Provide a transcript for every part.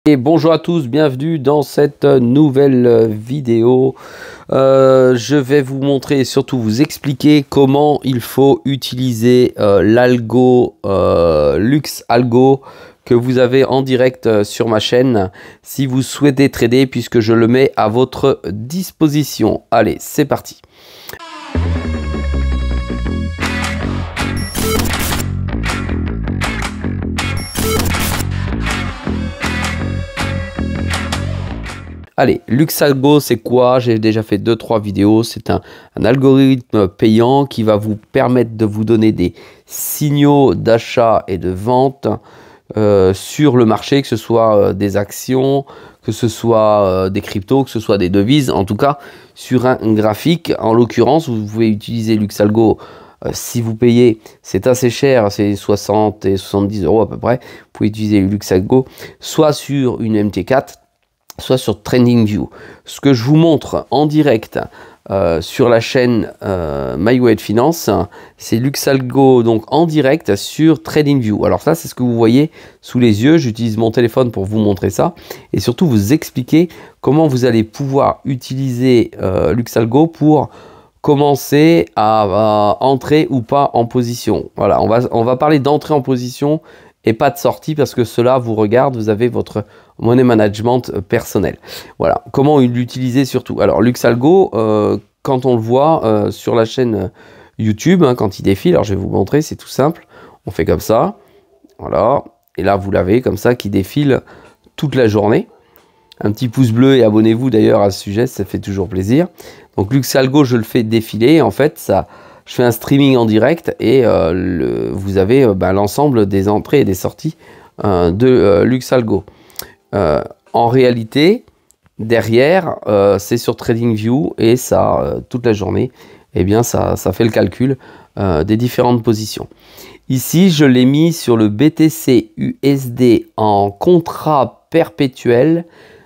Et bonjour à tous, bienvenue dans cette nouvelle vidéo. Je vais vous montrer et surtout vous expliquer comment il faut utiliser l'algo LuxAlgo que vous avez en direct sur ma chaîne si vous souhaitez trader, puisque je le mets à votre disposition. Allez, c'est parti. Allez, LuxAlgo, c'est quoi? J'ai déjà fait 2-3 vidéos. C'est un algorithme payant qui va vous permettre de vous donner des signaux d'achat et de vente sur le marché, que ce soit des actions, que ce soit des cryptos, que ce soit des devises, en tout cas sur un graphique. En l'occurrence, vous pouvez utiliser LuxAlgo. Si vous payez, c'est assez cher, c'est 60 et 70 € à peu près. Vous pouvez utiliser LuxAlgo soit sur une MT4, soit sur TradingView. Ce que je vous montre en direct sur la chaîne MyWay Finance, c'est LuxAlgo donc en direct sur TradingView. Alors ça, c'est ce que vous voyez sous les yeux. J'utilise mon téléphone pour vous montrer ça et surtout vous expliquer comment vous allez pouvoir utiliser LuxAlgo pour commencer à entrer ou pas en position. Voilà, on va parler d'entrée en position et pas de sortie, parce que cela vous regarde, vous avez votre money management personnel. Voilà, comment l'utiliser surtout. Alors LuxAlgo, quand on le voit sur la chaîne YouTube, hein, quand il défile, alors je vais vous montrer, c'est tout simple. On fait comme ça, voilà, et là vous l'avez comme ça qui défile toute la journée. Un petit pouce bleu et abonnez-vous d'ailleurs à ce sujet, ça fait toujours plaisir. Donc LuxAlgo, je le fais défiler, en fait, ça... Je fais un streaming en direct et vous avez l'ensemble des entrées et des sorties de LuxAlgo. En réalité, derrière, c'est sur TradingView et ça, toute la journée, eh bien, ça fait le calcul des différentes positions. Ici, je l'ai mis sur le BTC USD en contrat perpétuel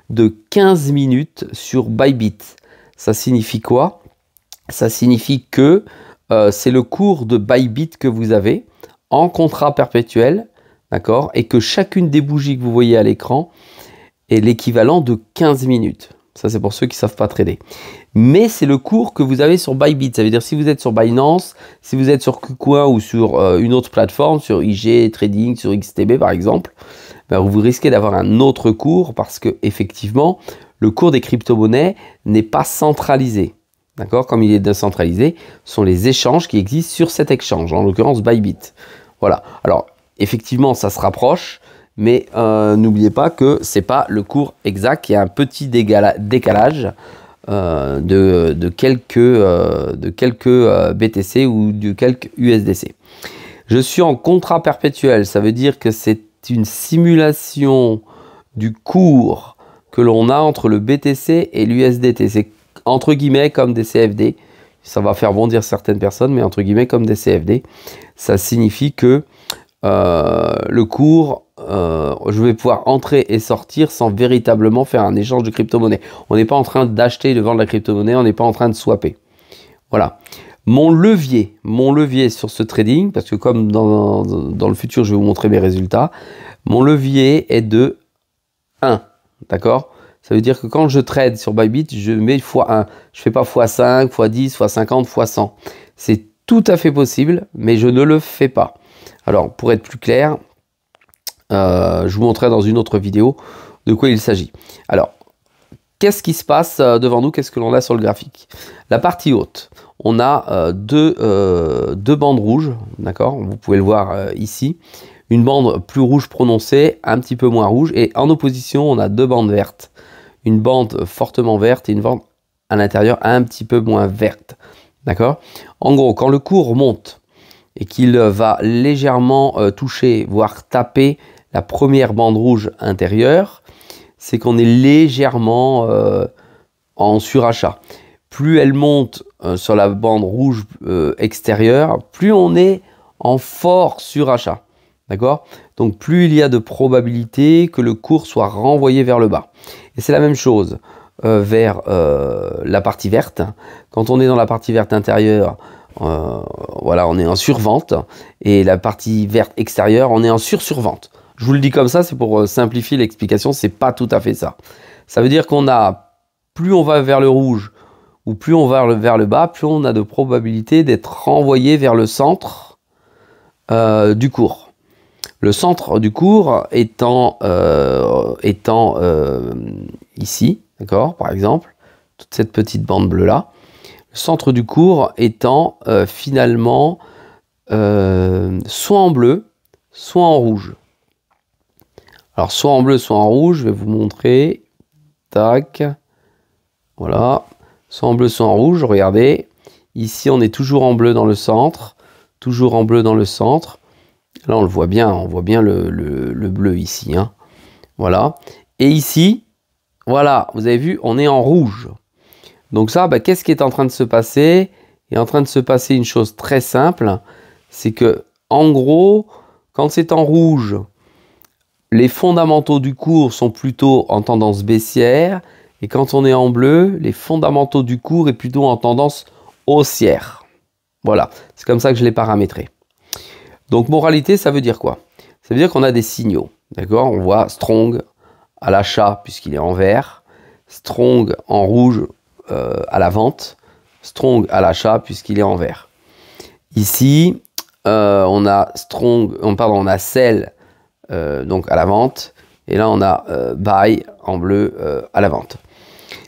de 15 minutes sur Bybit. Ça signifie quoi? Ça signifie que c'est le cours de Bybit que vous avez en contrat perpétuel, d'accord, et que chacune des bougies que vous voyez à l'écran est l'équivalent de 15 minutes. Ça, c'est pour ceux qui ne savent pas trader. Mais c'est le cours que vous avez sur Bybit. Ça veut dire si vous êtes sur Binance, si vous êtes sur KuCoin ou sur une autre plateforme, sur IG Trading, sur XTB par exemple, ben, vous risquez d'avoir un autre cours parce que effectivement, le cours des crypto-monnaies n'est pas centralisé. D'accord, comme il est décentralisé, ce sont les échanges qui existent sur cet exchange, en l'occurrence Bybit. Voilà. Alors, effectivement, ça se rapproche, mais n'oubliez pas que ce n'est pas le cours exact. Il y a un petit décalage de quelques BTC ou de quelques USDC. Je suis en contrat perpétuel. Ça veut dire que c'est une simulation du cours que l'on a entre le BTC et l'USDT. C'est entre guillemets comme des CFD, ça va faire bondir certaines personnes, mais entre guillemets comme des CFD, ça signifie que le cours, je vais pouvoir entrer et sortir sans véritablement faire un échange de crypto-monnaie. On n'est pas en train d'acheter et de vendre la crypto-monnaie, on n'est pas en train de swapper. Voilà. Mon levier sur ce trading, parce que comme dans le futur, je vais vous montrer mes résultats, mon levier est de 1, d'accord ? Ça veut dire que quand je trade sur Bybit, je mets x1. Je ne fais pas x5, x10, x50, x100. C'est tout à fait possible, mais je ne le fais pas. Alors, pour être plus clair, je vous montrerai dans une autre vidéo de quoi il s'agit. Alors, qu'est-ce qui se passe devant nous? Qu'est-ce que l'on a sur le graphique? La partie haute, on a deux bandes rouges, d'accord? Vous pouvez le voir ici. Une bande plus rouge prononcée, un petit peu moins rouge. Et en opposition, on a deux bandes vertes. Une bande fortement verte et une bande à l'intérieur un petit peu moins verte. D'accord? En gros, quand le cours monte et qu'il va légèrement toucher, voire taper la première bande rouge intérieure, c'est qu'on est légèrement en surachat. Plus elle monte sur la bande rouge extérieure, plus on est en fort surachat. D'accord? Donc plus il y a de probabilité que le cours soit renvoyé vers le bas. Et c'est la même chose vers la partie verte. Quand on est dans la partie verte intérieure, voilà, on est en survente. Et la partie verte extérieure, on est en sursurvente. Je vous le dis comme ça, c'est pour simplifier l'explication, c'est pas tout à fait ça. Ça veut dire qu'on a, plus on va vers le rouge, ou plus on va vers le bas, plus on a de probabilité d'être renvoyé vers le centre du cours. Le centre du cours étant ici, d'accord, par exemple, toute cette petite bande bleue là. Le centre du cours étant finalement soit en bleu, soit en rouge. Alors soit en bleu, soit en rouge, je vais vous montrer. Tac, voilà. Soit en bleu, soit en rouge, regardez. Ici, on est toujours en bleu dans le centre, toujours en bleu dans le centre. Là, on le voit bien, on voit bien le bleu ici, hein. Voilà. Et ici, voilà, vous avez vu, on est en rouge. Donc ça, bah, qu'est-ce qui est en train de se passer? Il est en train de se passer une chose très simple, c'est que, en gros, quand c'est en rouge, les fondamentaux du cours sont plutôt en tendance baissière, et quand on est en bleu, les fondamentaux du cours est plutôt en tendance haussière. Voilà, c'est comme ça que je l'ai paramétré. Donc, moralité, ça veut dire quoi? Ça veut dire qu'on a des signaux, d'accord? On voit strong à l'achat puisqu'il est en vert, strong en rouge à la vente, strong à l'achat puisqu'il est en vert. Ici, on a strong, pardon, on a sell donc à la vente, et là on a buy en bleu à la vente.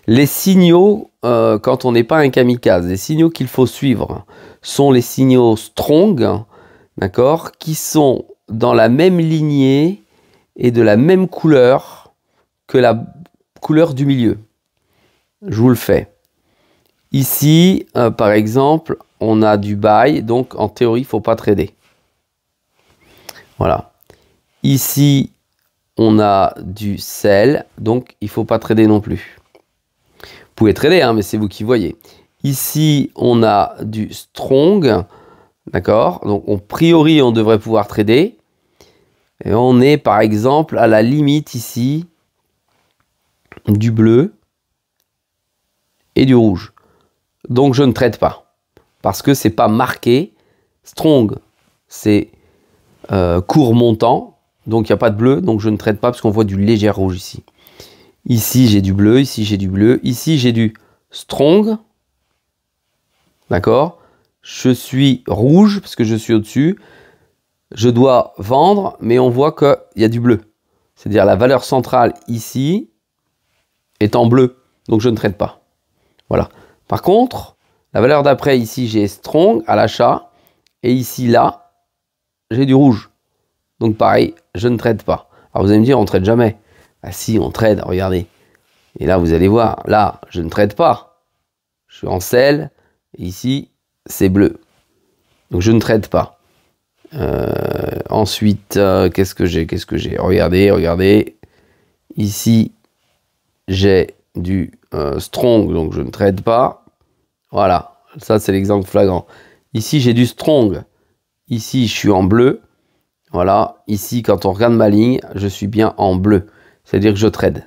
Les signaux, quand on n'est pas un kamikaze, les signaux qu'il faut suivre sont les signaux strong, d'accord, qui sont dans la même lignée et de la même couleur que la couleur du milieu. Je vous le fais. Ici, par exemple, on a du buy, donc en théorie, il ne faut pas trader. Voilà. Ici, on a du sell, donc il ne faut pas trader non plus. Vous pouvez trader, hein, mais c'est vous qui voyez. Ici, on a du strong, d'accord? Donc, a priori, on devrait pouvoir trader. Et on est, par exemple, à la limite ici du bleu et du rouge. Donc, je ne trade pas parce que c'est pas marqué. Strong, c'est court montant, donc il n'y a pas de bleu, donc je ne trade pas parce qu'on voit du léger rouge ici. Ici, j'ai du bleu, ici, j'ai du bleu, ici, j'ai du strong, d'accord? Je suis rouge parce que je suis au-dessus. Je dois vendre, mais on voit qu'il y a du bleu. C'est-à-dire la valeur centrale ici est en bleu, donc je ne trade pas. Voilà. Par contre, la valeur d'après, ici, j'ai strong à l'achat, et ici, là, j'ai du rouge. Donc pareil, je ne trade pas. Alors vous allez me dire, on ne trade jamais. Ah si, on trade, regardez. Et là, vous allez voir, là, je ne trade pas. Je suis en sell, et ici, c'est bleu. Donc je ne trade pas. Ensuite, qu'est-ce que j'ai? Regardez, regardez. Ici, j'ai du strong, donc je ne trade pas. Voilà, ça c'est l'exemple flagrant. Ici, j'ai du strong. Ici, je suis en bleu. Voilà, ici, quand on regarde ma ligne, je suis bien en bleu. C'est-à-dire que je trade.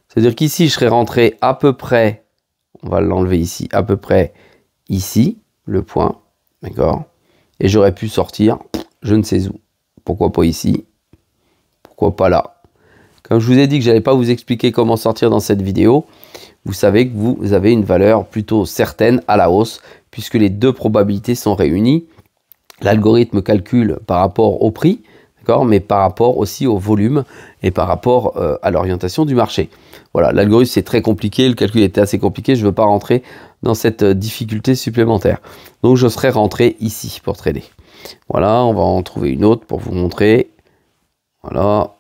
C'est-à-dire qu'ici, je serais rentré à peu près, on va l'enlever ici, à peu près ici, le point, d'accord? Et j'aurais pu sortir, je ne sais où. Pourquoi pas ici? Pourquoi pas là? Comme je vous ai dit que je n'allais pas vous expliquer comment sortir dans cette vidéo, vous savez que vous avez une valeur plutôt certaine à la hausse, puisque les deux probabilités sont réunies. L'algorithme calcule par rapport au prix, d'accord, mais par rapport aussi au volume et par rapport à l'orientation du marché. Voilà, l'algorithme c'est très compliqué, le calcul était assez compliqué, je ne veux pas rentrer dans cette difficulté supplémentaire. Donc je serai rentré ici pour trader. Voilà, on va en trouver une autre pour vous montrer. Voilà.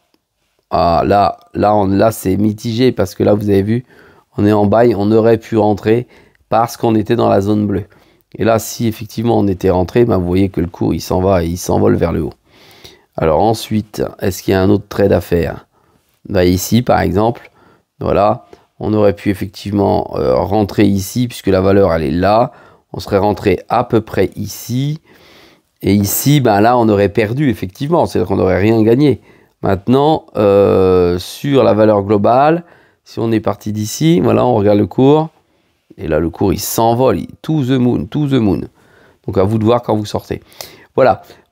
Ah, là c'est mitigé parce que là vous avez vu, on est en buy, on aurait pu rentrer parce qu'on était dans la zone bleue. Et là, si effectivement on était rentré, ben, vous voyez que le cours il s'en va et il s'envole vers le haut. Alors ensuite, est-ce qu'il y a un autre trade à faire? Ben, ici par exemple, voilà, on aurait pu effectivement rentrer ici puisque la valeur elle est là. On serait rentré à peu près ici. Et ici, ben là, on aurait perdu effectivement, c'est-à-dire qu'on n'aurait rien gagné. Maintenant, sur la valeur globale, si on est parti d'ici, voilà, on regarde le cours. Et là, le cours, il s'envole, to the moon, to the moon. Donc, à vous de voir quand vous sortez.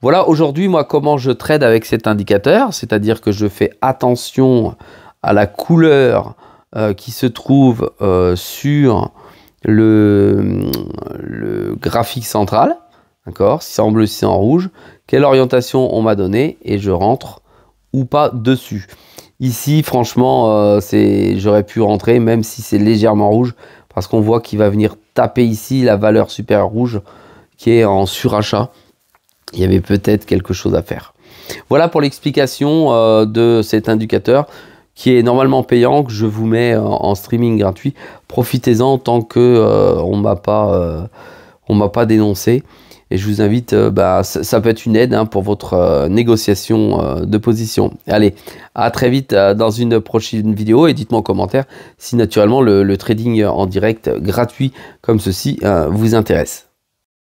Voilà aujourd'hui moi comment je trade avec cet indicateur, c'est-à-dire que je fais attention à la couleur qui se trouve sur le graphique central, d'accord, si c'est en bleu, si c'est en rouge, quelle orientation on m'a donné et je rentre ou pas dessus. Ici franchement j'aurais pu rentrer même si c'est légèrement rouge parce qu'on voit qu'il va venir taper ici la valeur supérieure rouge qui est en surachat. Il y avait peut-être quelque chose à faire. Voilà pour l'explication de cet indicateur qui est normalement payant, que je vous mets en streaming gratuit. Profitez-en tant que on m'a pas dénoncé. Et je vous invite, ça peut être une aide pour votre négociation de position. Allez, à très vite dans une prochaine vidéo et dites-moi en commentaire si naturellement le trading en direct gratuit comme ceci vous intéresse.